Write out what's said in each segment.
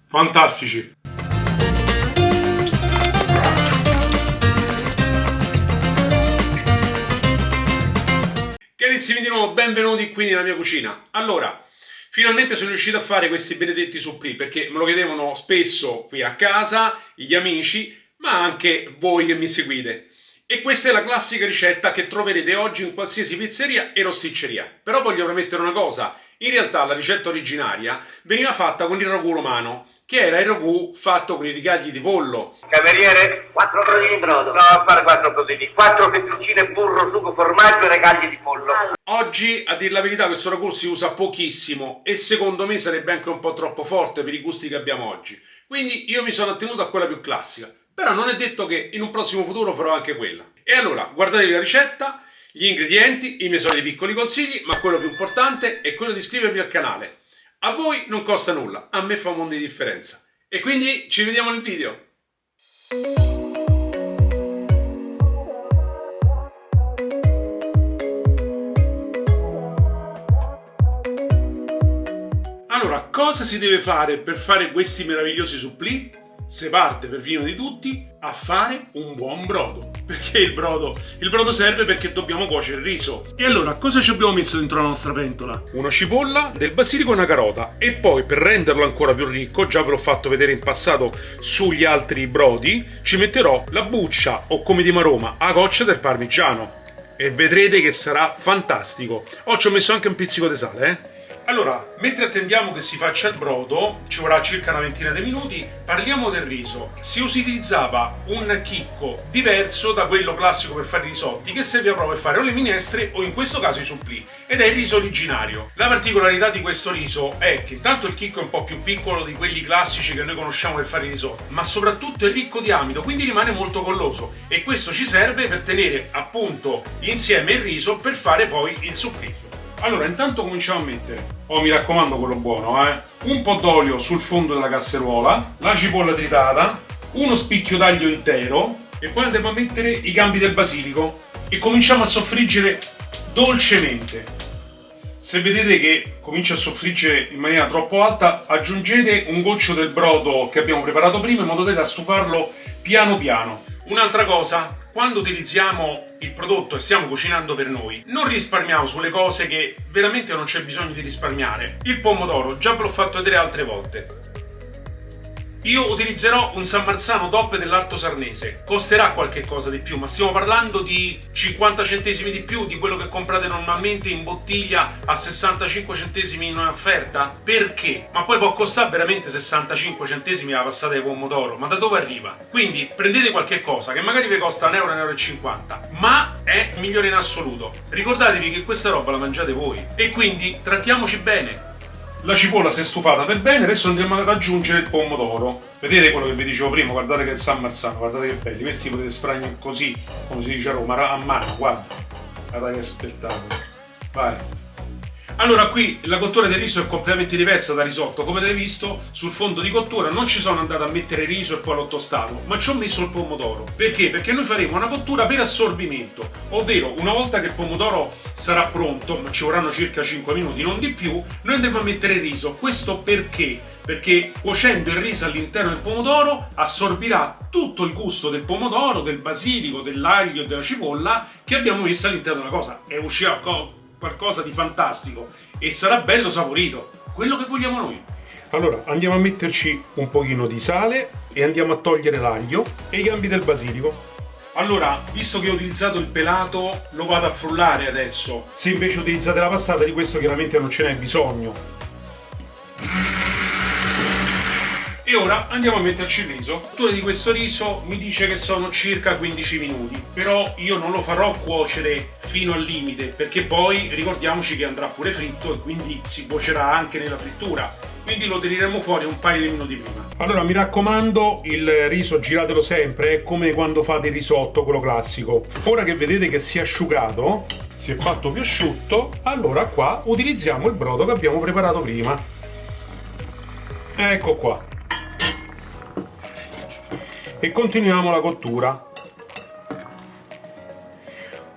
Fantastici. Carissimi, di nuovo benvenuti qui nella mia cucina. Allora, finalmente sono riuscito a fare questi benedetti supplì perché me lo chiedevano spesso qui a casa, gli amici, ma anche voi che mi seguite. E questa è la classica ricetta che troverete oggi in qualsiasi pizzeria e rosticceria. Però voglio premettere una cosa, in realtà la ricetta originaria veniva fatta con il ragù romano, che era il ragù fatto con i rigagli di pollo. Cameriere, 4 brodini in brodo. no, a fare 4 brodini, 4 fettuccine, burro, sugo, formaggio e regagli di pollo. Oggi, a dir la verità, questo ragù si usa pochissimo e secondo me sarebbe anche un po' troppo forte per i gusti che abbiamo oggi. Quindi io mi sono attenuto a quella più classica. Però non è detto che in un prossimo futuro farò anche quella. E allora, guardatevi la ricetta, gli ingredienti, i miei soliti piccoli consigli, ma quello più importante è quello di iscrivervi al canale. A voi non costa nulla, a me fa un mondo di differenza. E quindi ci vediamo nel video. Allora, cosa si deve fare per fare questi meravigliosi supplì? Si parte per prima di tutti a fare un buon brodo. Perché il brodo? Il brodo serve perché dobbiamo cuocere il riso. E allora, cosa ci abbiamo messo dentro la nostra pentola? Una cipolla, del basilico e una carota. E poi, per renderlo ancora più ricco, già ve l'ho fatto vedere in passato sugli altri brodi, ci metterò la buccia, o come diciamo a Roma, a goccia del parmigiano. E vedrete che sarà fantastico. Oh, ci ho messo anche un pizzico di sale, Allora, mentre attendiamo che si faccia il brodo, ci vorrà circa una ventina di minuti, parliamo del riso. Si utilizzava un chicco diverso da quello classico per fare i risotti, che serviva proprio per fare o le minestre o in questo caso i supplì, ed è il riso originario. La particolarità di questo riso è che intanto il chicco è un po' più piccolo di quelli classici che noi conosciamo per fare i risotti, ma soprattutto è ricco di amido, quindi rimane molto colloso, e questo ci serve per tenere appunto insieme il riso per fare poi il supplì. Allora, intanto cominciamo a mettere, mi raccomando quello buono, un po' d'olio sul fondo della casseruola, la cipolla tritata, uno spicchio d'aglio intero e poi andiamo a mettere i gambi del basilico e cominciamo a soffriggere dolcemente. Se vedete che comincia a soffriggere in maniera troppo alta, aggiungete un goccio del brodo che abbiamo preparato prima in modo tale da stufarlo piano piano. Un'altra cosa, quando utilizziamo il prodotto e stiamo cucinando per noi, non risparmiamo sulle cose che veramente non c'è bisogno di risparmiare. Il pomodoro, già ve l'ho fatto vedere altre volte. Io utilizzerò un San Marzano DOP dell'Alto Sarnese. Costerà qualche cosa di più, ma stiamo parlando di 50 centesimi di più di quello che comprate normalmente in bottiglia a 65 centesimi in offerta. Perché? Ma poi può costare veramente 65 centesimi la passata di pomodoro, ma da dove arriva? Quindi prendete qualche cosa che magari vi costa €1, €1,50 ma è migliore in assoluto. Ricordatevi che questa roba la mangiate voi e quindi trattiamoci bene. La cipolla si è stufata per bene, adesso andremo ad aggiungere il pomodoro. Vedete quello che vi dicevo prima, guardate che è il San Marzano, guardate che belli, questi potete spragnare così, come si dice a Roma, a mano, guarda che spettacolo. Vai. Allora, qui la cottura del riso è completamente diversa da risotto. Come avete visto, sul fondo di cottura non ci sono andato a mettere riso e poi l'ho tostato, ma ci ho messo il pomodoro. Perché? Perché noi faremo una cottura per assorbimento, ovvero una volta che il pomodoro sarà pronto, ma ci vorranno circa 5 minuti, non di più, noi andremo a mettere il riso. Questo perché? Perché cuocendo il riso all'interno del pomodoro assorbirà tutto il gusto del pomodoro, del basilico, dell'aglio e della cipolla che abbiamo messo all'interno della cosa. E uscirà qualcosa di fantastico e sarà bello saporito, quello che vogliamo noi. Allora andiamo a metterci un pochino di sale e andiamo a togliere l'aglio e i gambi del basilico. Allora, visto che ho utilizzato il pelato, lo vado a frullare adesso. Se invece utilizzate la passata, di questo chiaramente non ce n'è bisogno. E ora andiamo a metterci il riso. La cottura di questo riso mi dice che sono circa 15 minuti, però io non lo farò cuocere fino al limite, perché poi ricordiamoci che andrà pure fritto e quindi si cuocerà anche nella frittura. Quindi lo tireremo fuori un paio di minuti prima. Allora mi raccomando, il riso giratelo sempre, è come quando fate il risotto, quello classico. Ora che vedete che si è asciugato, si è fatto più asciutto, allora qua utilizziamo il brodo che abbiamo preparato prima. Ecco qua. E continuiamo la cottura.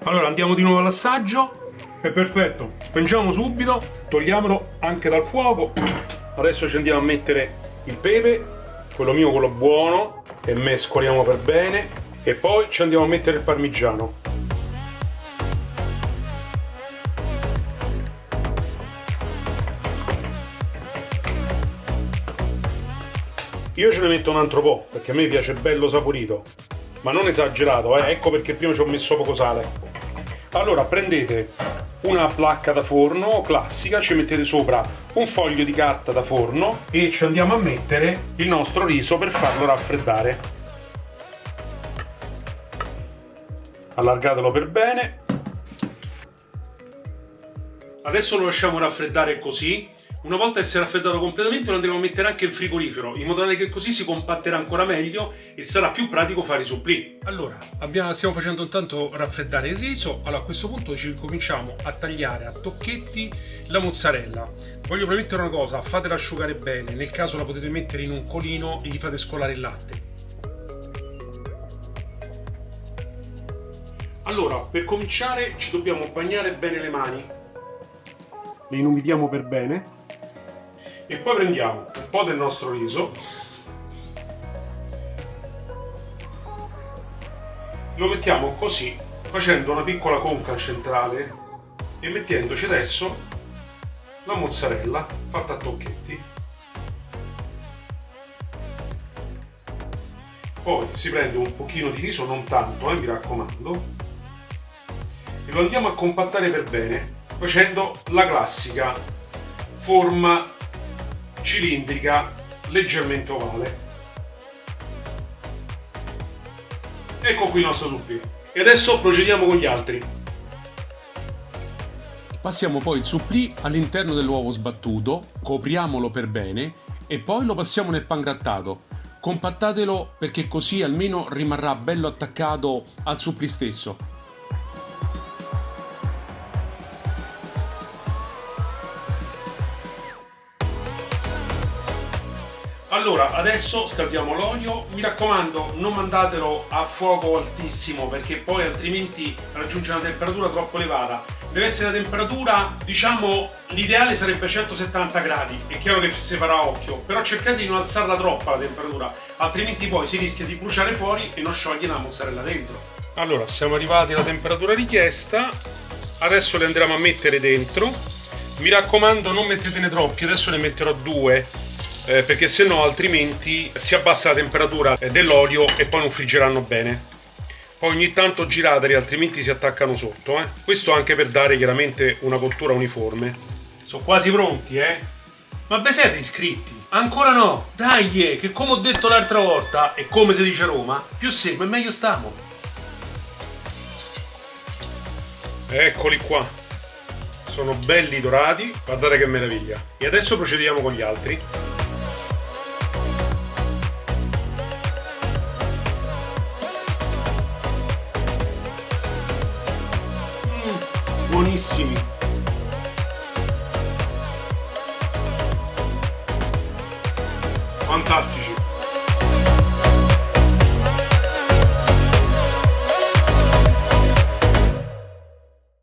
Allora andiamo di nuovo all'assaggio. È perfetto. Spengiamo subito, togliamolo anche dal fuoco. Adesso ci andiamo a mettere il pepe, quello mio, quello buono, e mescoliamo per bene. E poi ci andiamo a mettere il parmigiano. Io ce ne metto un altro po', perché a me piace bello saporito, ma non esagerato, ecco perché prima ci ho messo poco sale. Allora prendete una placca da forno classica, ci mettete sopra un foglio di carta da forno e ci andiamo a mettere il nostro riso per farlo raffreddare. Allargatelo per bene. Adesso lo lasciamo raffreddare così. Una volta che si è raffreddato completamente lo andremo a mettere anche in frigorifero, in modo tale che così si compatterà ancora meglio e sarà più pratico fare i supplì. Allora, stiamo facendo intanto raffreddare il riso. Allora, a questo punto ci cominciamo a tagliare a tocchetti la mozzarella. Voglio premettere una cosa, fatela asciugare bene, nel caso la potete mettere in un colino e gli fate scolare il latte. Allora, per cominciare ci dobbiamo bagnare bene le mani. Le inumidiamo per bene. E poi prendiamo un po' del nostro riso, lo mettiamo così, facendo una piccola conca centrale e mettendoci adesso la mozzarella fatta a tocchetti. Poi si prende un pochino di riso, non tanto, mi raccomando, e lo andiamo a compattare per bene facendo la classica forma cilindrica leggermente ovale. Ecco qui il nostro supplì. E adesso procediamo con gli altri. Passiamo poi il supplì all'interno dell'uovo sbattuto, copriamolo per bene e poi lo passiamo nel pangrattato. Compattatelo perché così almeno rimarrà bello attaccato al supplì stesso. Allora, adesso scaldiamo l'olio. Mi raccomando, non mandatelo a fuoco altissimo perché poi altrimenti raggiunge una temperatura troppo elevata. Deve essere la temperatura, diciamo, l'ideale sarebbe 170 gradi. È chiaro che si farà a occhio, però cercate di non alzarla troppo la temperatura, altrimenti poi si rischia di bruciare fuori e non sciogliere la mozzarella dentro. Allora, siamo arrivati alla temperatura richiesta. Adesso le andremo a mettere dentro. Mi raccomando, non mettetene troppi, adesso ne metterò 2. Perché se no altrimenti si abbassa la temperatura dell'olio e poi non friggeranno bene. Poi ogni tanto girateli, altrimenti si attaccano sotto. Questo anche per dare chiaramente una cottura uniforme. Sono quasi pronti, Ma vi siete iscritti? Ancora no? Dai, che come ho detto l'altra volta, e come si dice a Roma, più seguo e meglio stiamo. Eccoli qua. Sono belli dorati, guardate che meraviglia. E adesso procediamo con gli altri. Buonissimi. Fantastici.